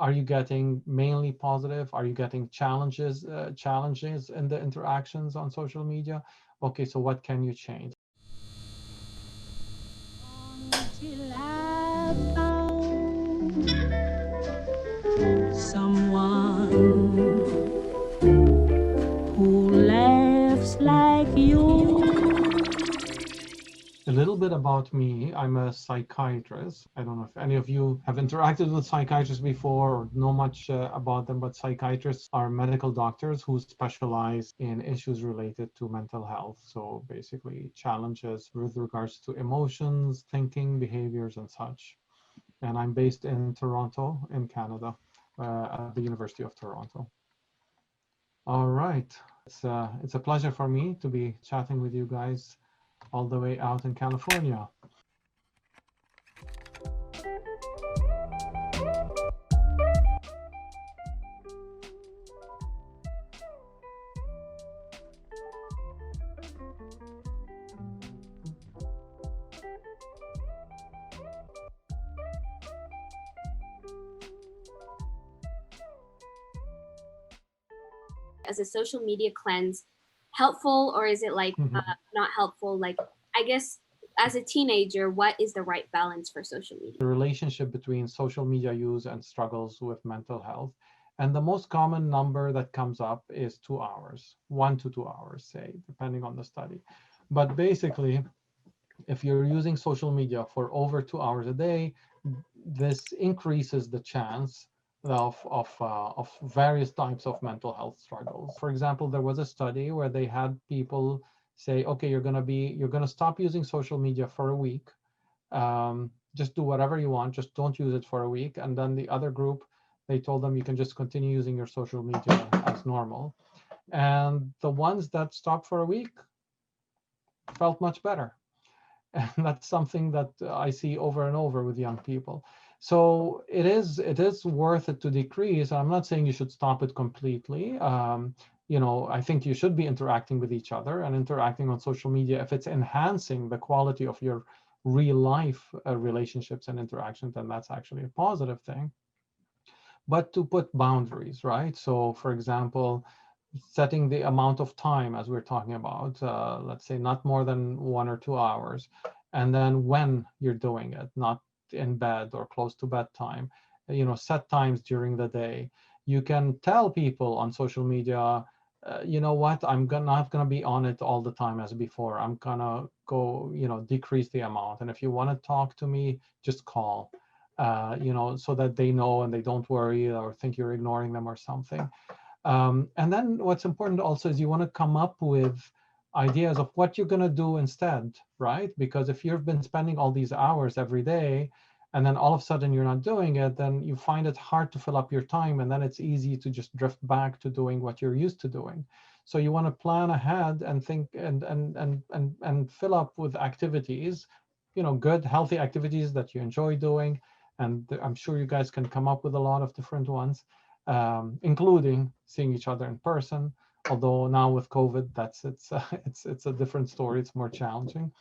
Are you getting mainly positive? Are you getting challenges in the interactions on social media? Okay, so what can you change? Till I found someone who laughs like you. A little bit about me. I'm a psychiatrist. I don't know if any of you have interacted with psychiatrists before or know much about them, but psychiatrists are medical doctors who specialize in issues related to mental health. So basically, challenges with regards to emotions, thinking, behaviors, and such. And I'm based in Toronto, in Canada, at the University of Toronto. All right. It's a pleasure for me to be chatting with you guys all the way out in California. As a social media cleanse helpful, or is it like not helpful? Like, I guess as a teenager, what is the right balance for social media? The relationship between social media use and struggles with mental health. And the most common number that comes up is 2 hours, 1 to 2 hours, say, depending on the study. But basically, if you're using social media for over 2 hours a day, this increases the chance of various types of mental health struggles. For example, there was a study where they had people say, okay, you're gonna stop using social media for a week. Just do whatever you want, just don't use it for a week. And then the other group, they told them you can just continue using your social media as normal. And the ones that stopped for a week felt much better. And that's something that I see over and over with young people. So it is worth it to decrease. I'm not saying you should stop it completely. I think you should be interacting with each other and interacting on social media if it's enhancing the quality of your real life relationships and interactions, then that's actually a positive thing. But to put boundaries, right? So, for example, setting the amount of time, as we're talking about, let's say not more than 1 or 2 hours, and then when you're doing it, not in bed or close to bedtime, set times during the day. You can tell people on social media, you know what, not gonna be on it all the time as before. I'm gonna go, decrease the amount. And if you want to talk to me, just call, so that they know and they don't worry or think you're ignoring them or something. And then what's important also is you want to come up with ideas of what you're going to do instead, right? Because if you've been spending all these hours every day and then all of a sudden you're not doing it, then you find it hard to fill up your time. And then it's easy to just drift back to doing what you're used to doing. So you want to plan ahead and think and fill up with activities, good, healthy activities that you enjoy doing. And I'm sure you guys can come up with a lot of different ones, including seeing each other in person. Although now with COVID, it's a different story. It's more challenging,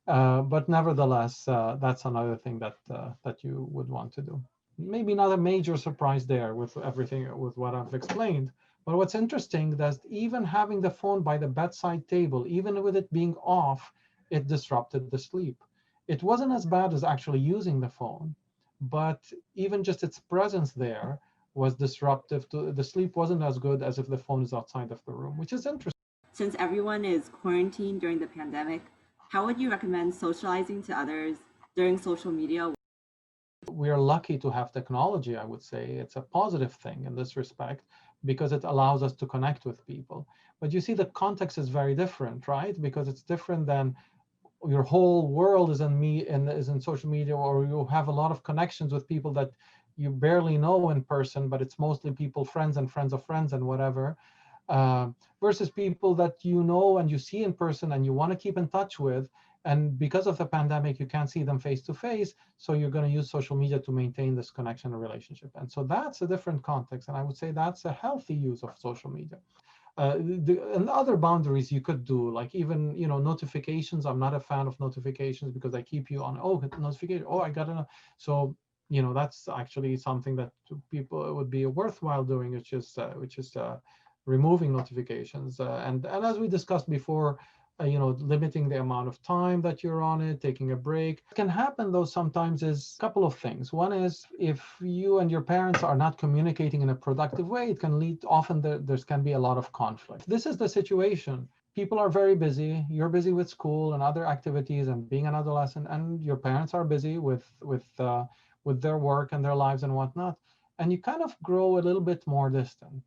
but nevertheless, that's another thing that you would want to do. Maybe not a major surprise there with everything with what I've explained. But what's interesting that even having the phone by the bedside table, even with it being off, it disrupted the sleep. It wasn't as bad as actually using the phone, but even just its presence there was disruptive to the sleep. Wasn't as good as if the phone is outside of the room, which is interesting. Since everyone is quarantined during the pandemic, how would you recommend socializing to others during social media? We are lucky to have technology. I would say it's a positive thing in this respect because it allows us to connect with people. But you see, the context is very different, right? Because it's different than your whole world is in social media, or you have a lot of connections with people that you barely know in person, but it's mostly people, friends and friends of friends and whatever, versus people that you know and you see in person and you want to keep in touch with. And because of the pandemic, you can't see them face to face. So you're going to use social media to maintain this connection and relationship. And so that's a different context. And I would say that's a healthy use of social media. And other boundaries you could do, like even notifications. I'm not a fan of notifications because I keep you on, oh, notification, oh, I got to know. So that's actually something that people it would be worthwhile doing, which is removing notifications, and as we discussed before, limiting the amount of time that you're on it, taking a break. What can happen though sometimes is a couple of things. One is if you and your parents are not communicating in a productive way, it can lead, often there can be a lot of conflict. This is the situation. People are very busy. You're busy with school and other activities and being an adolescent, and your parents are busy with their work and their lives and whatnot. And you kind of grow a little bit more distant.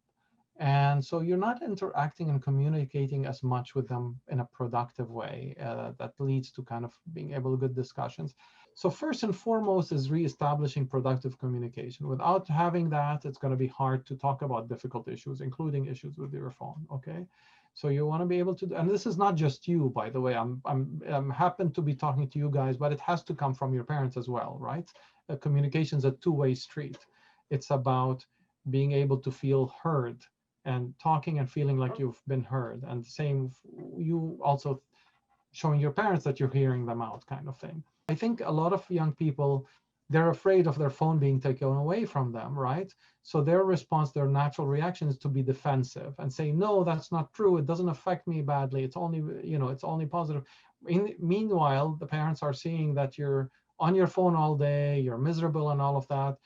And so you're not interacting and communicating as much with them in a productive way that leads to kind of being able to good discussions. So first and foremost is reestablishing productive communication. Without having that, it's going to be hard to talk about difficult issues, including issues with your phone. Okay. So you want to be able to, and this is not just you, by the way. I'm happen to be talking to you guys, but it has to come from your parents as well, right? Communication is a two-way street. It's about being able to feel heard and talking and feeling like you've been heard, and same, you also showing your parents that you're hearing them out, kind of thing. I think a lot of young people, they're afraid of their phone being taken away from them, right? So their response, their natural reaction is to be defensive and say, no, that's not true, it doesn't affect me badly, it's only, it's only positive. Meanwhile, the parents are seeing that you're on your phone all day, you're miserable and all of that.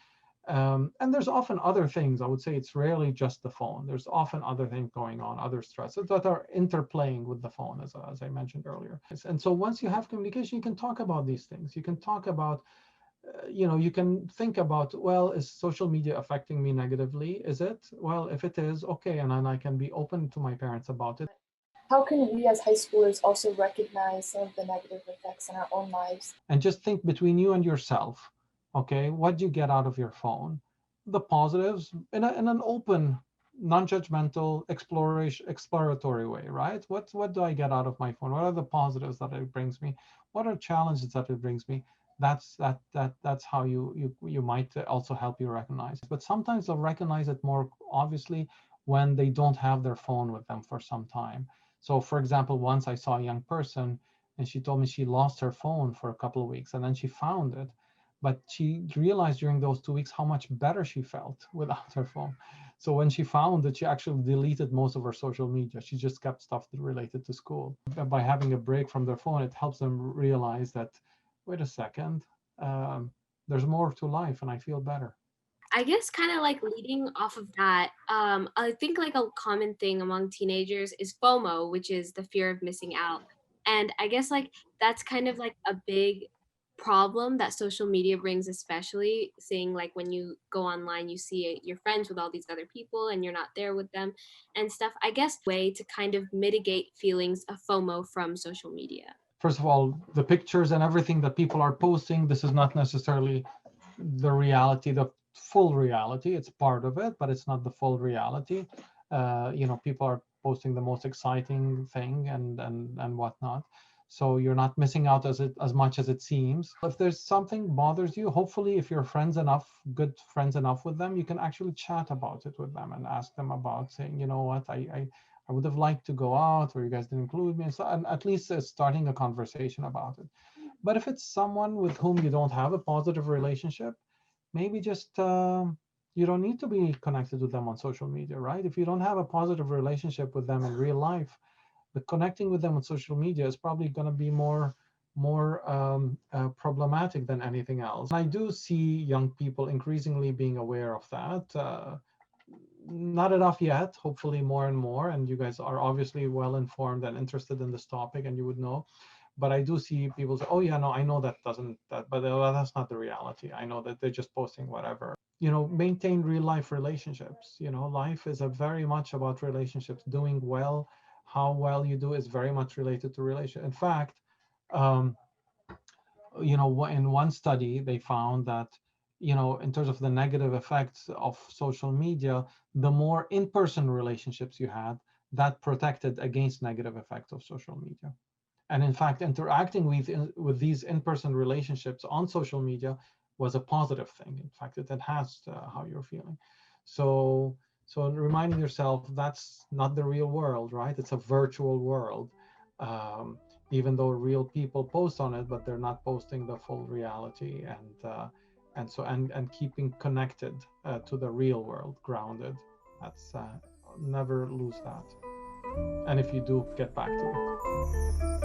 And there's often other things. I would say it's rarely just the phone. There's often other things going on, other stresses that are interplaying with the phone, as I mentioned earlier. And so once you have communication, you can talk about these things. You can talk about, you can think about, well, is social media affecting me negatively? Is it? Well, if it is, okay, and then I can be open to my parents about it. How can we as high schoolers also recognize some of the negative effects in our own lives? And just think between you and yourself. Okay, what do you get out of your phone? The positives in an open, non-judgmental, exploratory way, right? What do I get out of my phone? What are the positives that it brings me? What are challenges that it brings me? That's how you might also help you recognize. But sometimes they'll recognize it more obviously when they don't have their phone with them for some time. So for example, once I saw a young person and she told me she lost her phone for a couple of weeks and then she found it. But she realized during those 2 weeks how much better she felt without her phone. So when she found it, she actually deleted most of her social media. She just kept stuff related to school. By having a break from their phone, it helps them realize that, wait a second, there's more to life and I feel better. I guess kind of like leading off of that, I think like a common thing among teenagers is FOMO, which is the fear of missing out. And I guess like that's kind of like a big problem that social media brings, especially seeing like when you go online, you see your friends with all these other people and you're not there with them and stuff. I guess way to kind of mitigate feelings of FOMO from social media. First of all, the pictures and everything that people are posting, this is not necessarily the reality, the full reality. It's part of it, but it's not the full reality. People are posting the most exciting thing and whatnot. So you're not missing out as much as it seems. If there's something bothers you, hopefully if you're good friends enough with them, you can actually chat about it with them and ask them about saying, you know what, I would have liked to go out, or you guys didn't include me. And at least starting a conversation about it. But if it's someone with whom you don't have a positive relationship, maybe just you don't need to be connected with them on social media, right? If you don't have a positive relationship with them in real life, the connecting with them on social media is probably going to be more problematic than anything else. I do see young people increasingly being aware of that. Not enough yet, hopefully more and more. And you guys are obviously well informed and interested in this topic, and you would know. But I do see people say, oh yeah, no, I know but that's not the reality. I know that they're just posting whatever. Maintain real life relationships. Life is very much about relationships. Doing well, how well you do is very much related to relation. In fact, in one study, they found that, in terms of the negative effects of social media, the more in-person relationships you had, that protected against negative effects of social media. And in fact, interacting with these in-person relationships on social media was a positive thing. In fact, it enhanced how you're feeling. So reminding yourself that's not the real world, right? It's a virtual world. Even though real people post on it, but they're not posting the full reality. and so and keeping connected to the real world, grounded. That's never lose that. And if you do, get back to me.